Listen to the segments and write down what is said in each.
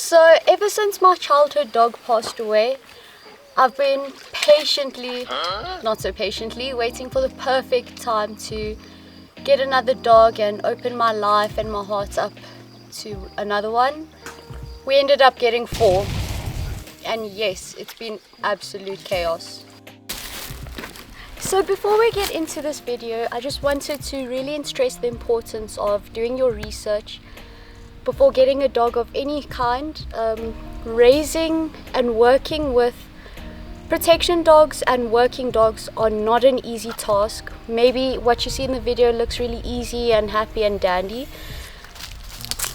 So ever since my childhood dog passed away, I've been not so patiently, waiting for the perfect time to get another dog and open my life and my heart up to another one. We ended up getting 4, and yes, it's been absolute chaos. So before we get into this video, I just wanted to really stress the importance of doing your research before getting a dog of any kind. Raising and working with protection dogs and working dogs are not an easy task. Maybe what you see in the video looks really easy and happy and dandy.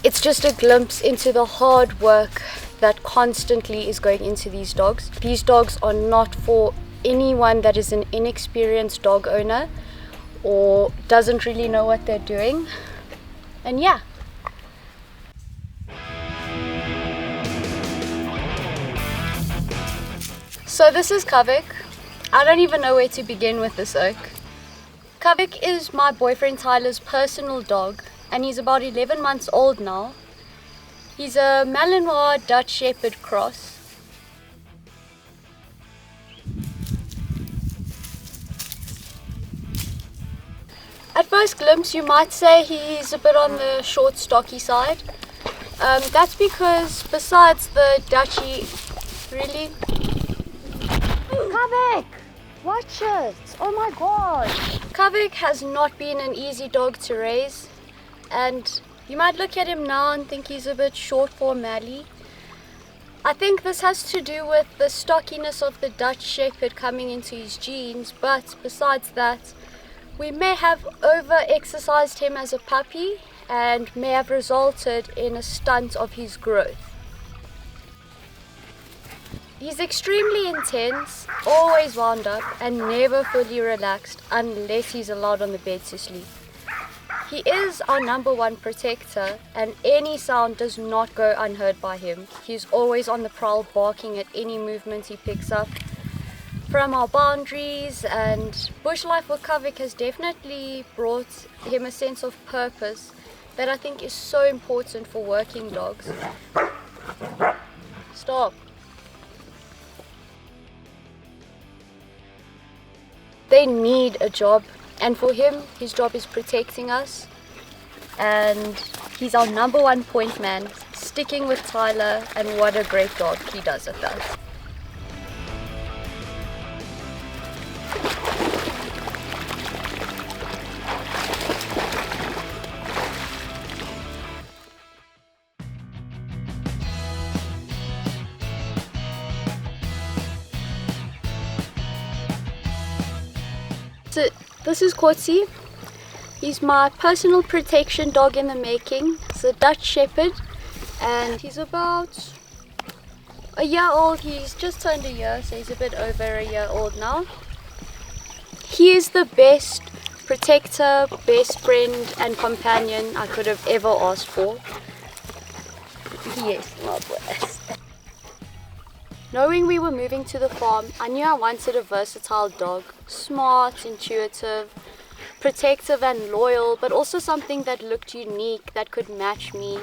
It's just a glimpse into the hard work that constantly is going into these dogs. These dogs are not for anyone that is an inexperienced dog owner or doesn't really know what they're doing. And yeah. So this is Kavik. I don't even know where to begin with this oak. Kavik is my boyfriend Tyler's personal dog, and he's about 11 months old now. He's a Malinois Dutch Shepherd cross. At first glimpse, you might say he's a bit on the short, stocky side. That's because besides the Dutchie, really... Kavik! Watch it! Oh my god! Kavik has not been an easy dog to raise, and you might look at him now and think he's a bit short for Mally. I think this has to do with the stockiness of the Dutch Shepherd coming into his genes, but besides that, we may have over-exercised him as a puppy and may have resulted in a stunt of his growth. He's extremely intense, always wound up, and never fully relaxed unless he's allowed on the bed to sleep. He is our #1 protector, and any sound does not go unheard by him. He's always on the prowl, barking at any movement he picks up from our boundaries, and bush life with Kavik has definitely brought him a sense of purpose that I think is so important for working dogs. Stop. They need a job, and for him, his job is protecting us, and he's our #1 point man, sticking with Tyler, and what a great job he does at that. So this is Kotsi. He's my personal protection dog in the making. He's a Dutch Shepherd, and he's about a year old. He's just turned a year, so he's a bit over a year old now. He is the best protector, best friend and companion I could have ever asked for. Yes, my bless. Knowing we were moving to the farm, I knew I wanted a versatile dog, smart, intuitive, protective and loyal, but also something that looked unique, that could match me.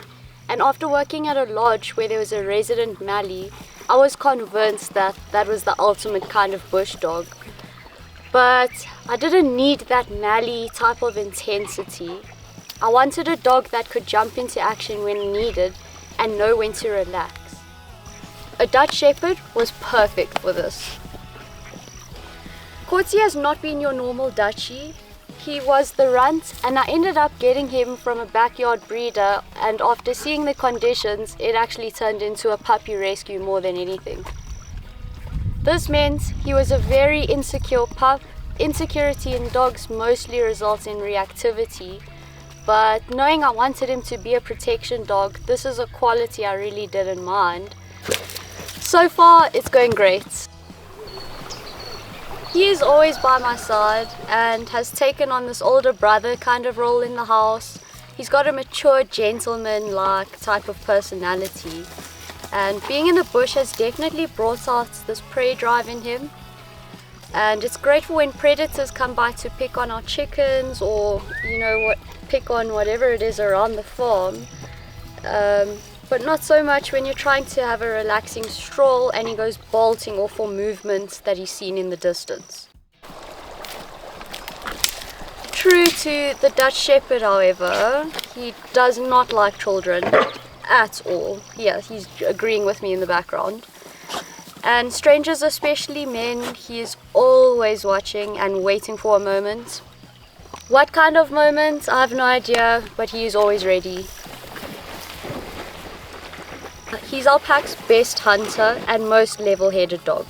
And after working at a lodge where there was a resident Mally, I was convinced that that was the ultimate kind of bush dog. But I didn't need that Mally type of intensity. I wanted a dog that could jump into action when needed and know when to relax. A Dutch Shepherd was perfect for this. Kotsi has not been your normal Dutchie. He was the runt, and I ended up getting him from a backyard breeder, and after seeing the conditions, it actually turned into a puppy rescue more than anything. This meant he was a very insecure pup. Insecurity in dogs mostly results in reactivity, but knowing I wanted him to be a protection dog, this is a quality I really didn't mind. So far, it's going great. He is always by my side and has taken on this older brother kind of role in the house. He's got a mature, gentleman-like type of personality. And being in the bush has definitely brought out this prey drive in him. And it's great for when predators come by to pick on our chickens or, pick on whatever it is around the farm. but not so much when you're trying to have a relaxing stroll and he goes bolting off for movements that he's seen in the distance. True to the Dutch Shepherd, however, he does not like children at all. Yeah, he's agreeing with me in the background. And strangers, especially men, he is always watching and waiting for a moment. What kind of moment? I have no idea, but he is always ready. He's our pack's best hunter and most level-headed dog.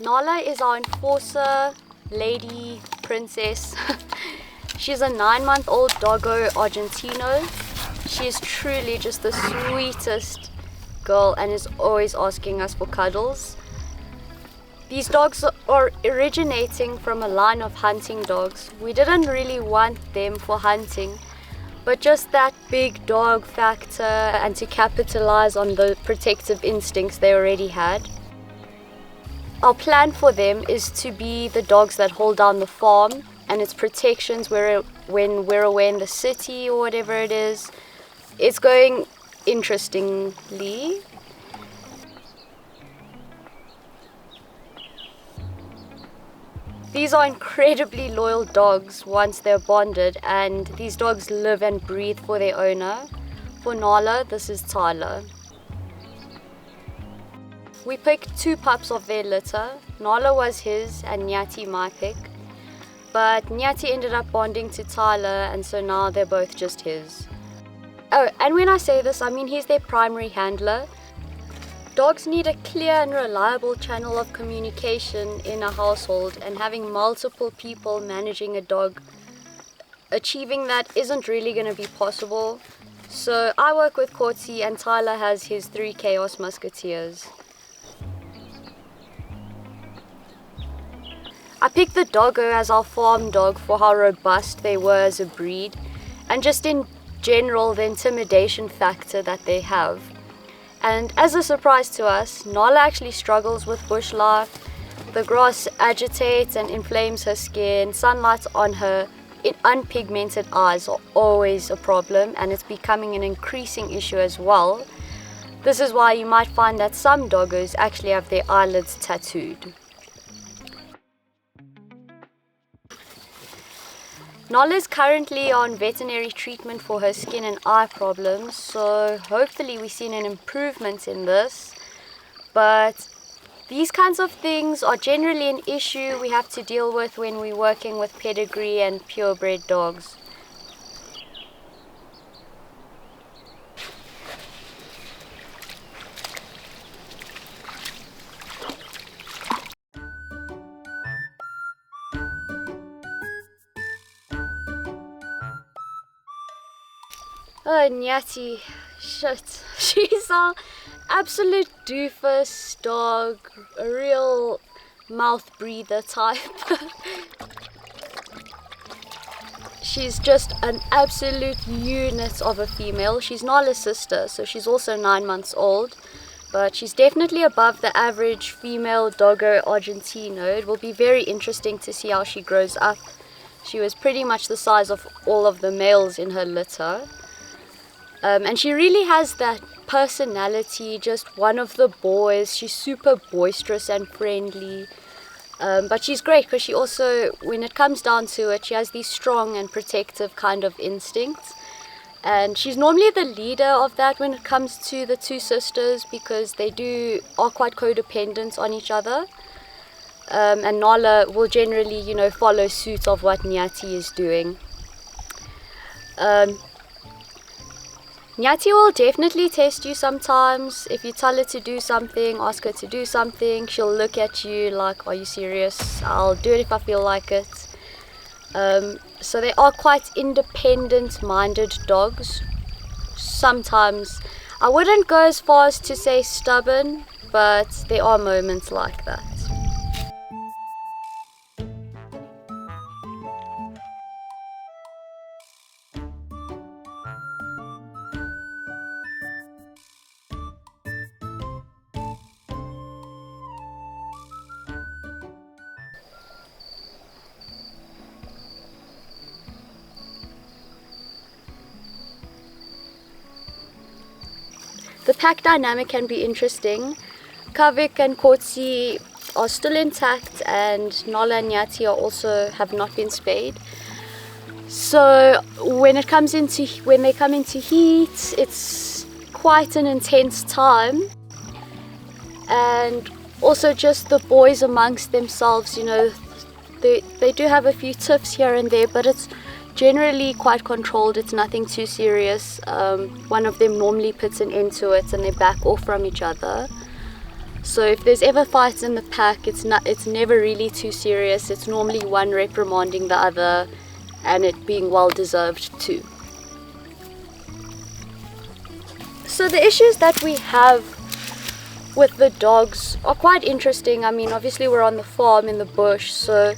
Nala is our enforcer, lady, princess. She's a 9-month-old doggo Argentino. She is truly just the sweetest girl and is always asking us for cuddles. These dogs are originating from a line of hunting dogs. We didn't really want them for hunting, but just that big dog factor and to capitalize on the protective instincts they already had. Our plan for them is to be the dogs that hold down the farm and its protections when we're away in the city or whatever it is. It's going interestingly. These are incredibly loyal dogs once they're bonded, and these dogs live and breathe for their owner. For Nala, this is Tyler. We picked 2 pups of their litter. Nala was his and Nati my pick. But Nati ended up bonding to Tyler, and so now they're both just his. Oh, and when I say this, I mean he's their primary handler. Dogs need a clear and reliable channel of communication in a household, and having multiple people managing a dog, achieving that isn't really going to be possible. So I work with Corti and Tyler has his 3 Chaos Musketeers. I picked the doggo as our farm dog for how robust they were as a breed, and just in general the intimidation factor that they have. And as a surprise to us, Nala actually struggles with bush life. The grass agitates and inflames her skin, sunlight on her unpigmented eyes are always a problem, and it's becoming an increasing issue as well. This is why you might find that some doggos actually have their eyelids tattooed. Nala is currently on veterinary treatment for her skin and eye problems, so hopefully we've seen an improvement in this. But these kinds of things are generally an issue we have to deal with when we're working with pedigree and purebred dogs. Oh, Nati, shit. She's an absolute doofus dog, a real mouth breather type. She's just an absolute unit of a female. She's Nala's sister, so she's also 9 months old, but she's definitely above the average female doggo Argentino. It will be very interesting to see how she grows up. She was pretty much the size of all of the males in her litter. And she really has that personality, just one of the boys. She's super boisterous and friendly. But she's great because she also, when it comes down to it, she has these strong and protective kind of instincts. And she's normally the leader of that when it comes to the 2 sisters, because they are quite codependent on each other. And Nala will generally, follow suit of what Nati is doing. Nati will definitely test you sometimes. If you tell her to do something, ask her to do something, she'll look at you like, are you serious? I'll do it if I feel like it. So they are quite independent-minded dogs. Sometimes, I wouldn't go as far as to say stubborn, but there are moments like that. pack dynamic can be interesting. Kavik and Kotsi are still intact, and Nala and Nati are also have not been spayed. So when they come into heat, it's quite an intense time. And also just the boys amongst themselves, they do have a few tiffs here and there, but it's generally quite controlled. It's nothing too serious. One of them normally puts an end to it and they back off from each other. So if there's ever fights in the pack, it's never really too serious. It's normally one reprimanding the other, and it being well deserved too. So the issues that we have with the dogs are quite interesting. I mean, obviously we're on the farm in the bush, so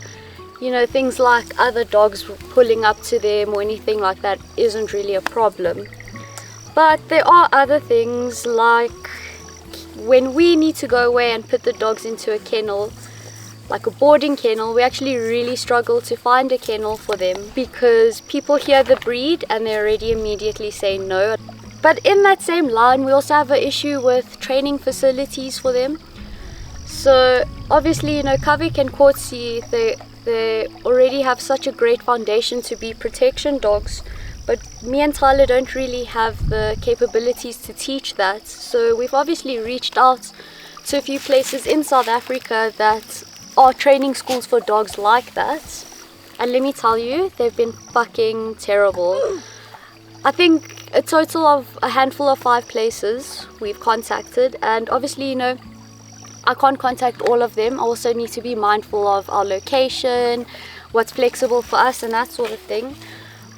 things like other dogs pulling up to them or anything like that isn't really a problem. But there are other things, like when we need to go away and put the dogs into a kennel, like a boarding kennel, we actually really struggle to find a kennel for them because people hear the breed and they already immediately say no. But in that same line, we also have an issue with training facilities for them. So obviously, Kavik and Kotsi, they already have such a great foundation to be protection dogs, but me and Tyler don't really have the capabilities to teach that. So we've obviously reached out to a few places in South Africa that are training schools for dogs like that. And let me tell you, they've been fucking terrible. I think a total of a handful of 5 places we've contacted, and obviously, I can't contact all of them. I also need to be mindful of our location, what's flexible for us and that sort of thing.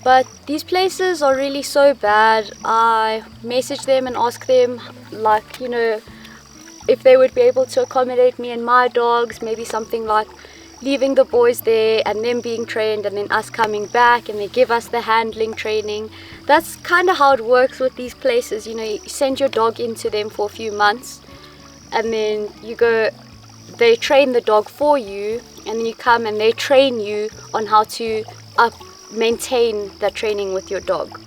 But these places are really so bad. I message them and ask them, if they would be able to accommodate me and my dogs, maybe something like leaving the boys there and them being trained and then us coming back and they give us the handling training. That's kind of how it works with these places. You send your dog into them for a few months and then they train the dog for you, and then you come and they train you on how to maintain that training with your dog.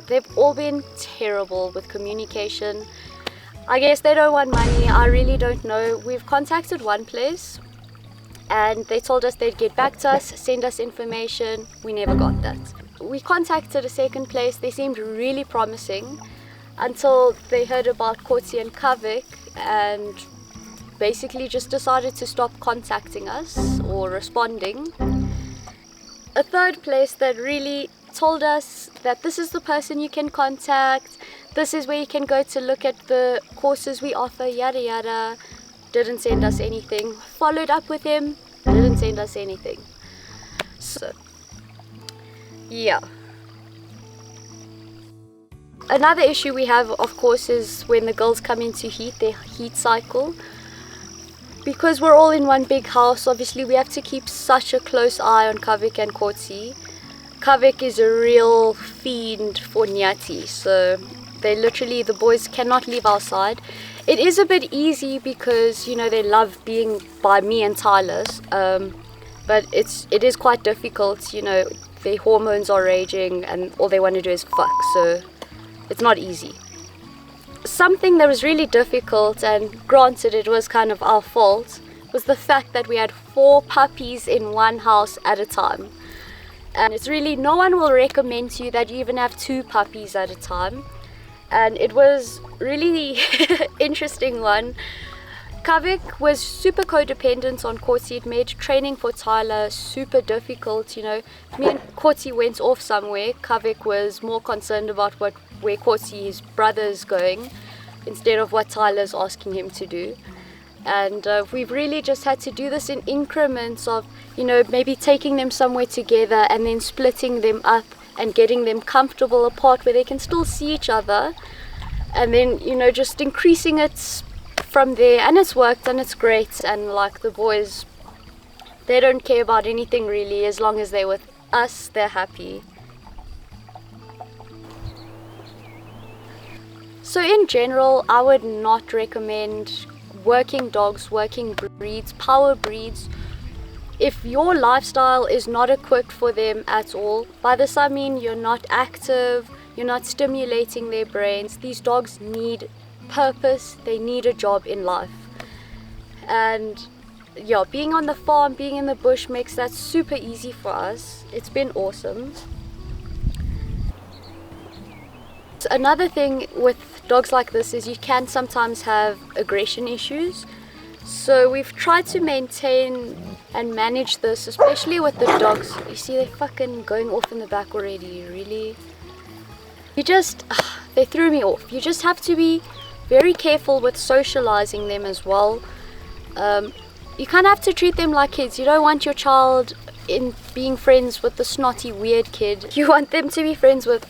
They've all been terrible with communication. I guess they don't want money. I really don't know. We've contacted one place and they told us they'd get back to us, send us information. We never got that. We contacted a second place. They seemed really promising until they heard about Kotsi and Kavik and basically just decided to stop contacting us or responding. A third place that really told us that this is the person you can contact, this is where you can go to look at the courses we offer, yada yada. Didn't send us anything. Followed up with him, didn't send us anything. So, yeah. Another issue we have, of course, is when the girls come into heat, their heat cycle. Because we're all in one big house, obviously we have to keep such a close eye on Kavik and Kotsi. Kavik is a real fiend for Nati, so the boys cannot leave our side. It is a bit easy because, they love being by me and Tyler's, but it is quite difficult, their hormones are raging and all they want to do is fuck, so it's not easy. Something that was really difficult, and granted it was kind of our fault, was the fact that we had 4 puppies in one house at a time. And it's really, no one will recommend to you that you even have 2 puppies at a time. And it was really interesting one. Kavik was super codependent on Kotsi. It made training for Tyler super difficult. Me and Kotsi went off somewhere. Kavik was more concerned about where Kotsi, his brother, is going instead of what Tyler's asking him to do. And we've really just had to do this in increments of, maybe taking them somewhere together and then splitting them up and getting them comfortable apart where they can still see each other. And then, just increasing it from there. And it's worked and it's great. And like the boys, they don't care about anything really. As long as they're with us, they're happy. So in general, I would not recommend working dogs, working breeds, power breeds if your lifestyle is not equipped for them at all, by this I mean you're not active, you're not stimulating their brains. These dogs need purpose, they need a job in life. And yeah, being on the farm, being in the bush makes that super easy for us. It's been awesome. Another thing with dogs like this is you can sometimes have aggression issues. So we've tried to maintain and manage this, especially with the dogs. You see, they're fucking going off in the back already, really. They threw me off. You just have to be very careful with socializing them as well. You kind of have to treat them like kids. You don't want your child in being friends with the snotty, weird kid. You want them to be friends with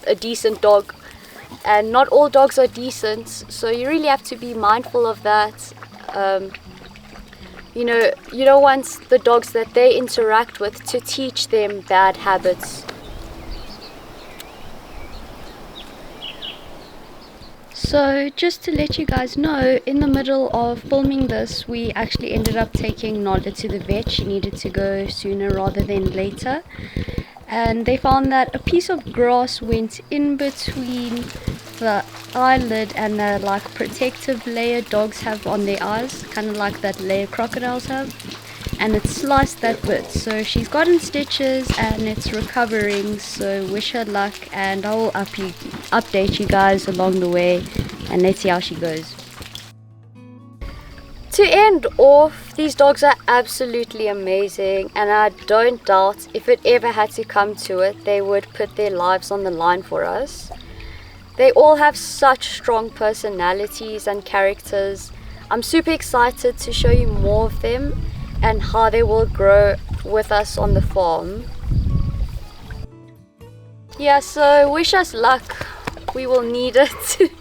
a decent dog, and not all dogs are decent, so you really have to be mindful of that. You know, you don't want the dogs that they interact with to teach them bad habits. So just to let you guys know, in the middle of filming this, we actually ended up taking Nati to the vet. She needed to go sooner rather than later. And they found that a piece of grass went in between the eyelid and the like protective layer dogs have on their eyes, kind of like that layer crocodiles have, and it sliced that bit. So she's gotten stitches and it's recovering, so wish her luck, and I will update you guys along the way, and let's see how she goes. To end off, these dogs are absolutely amazing, and I don't doubt if it ever had to come to it, they would put their lives on the line for us. They all have such strong personalities and characters. I'm super excited to show you more of them and how they will grow with us on the farm. Yeah, so wish us luck. We will need it.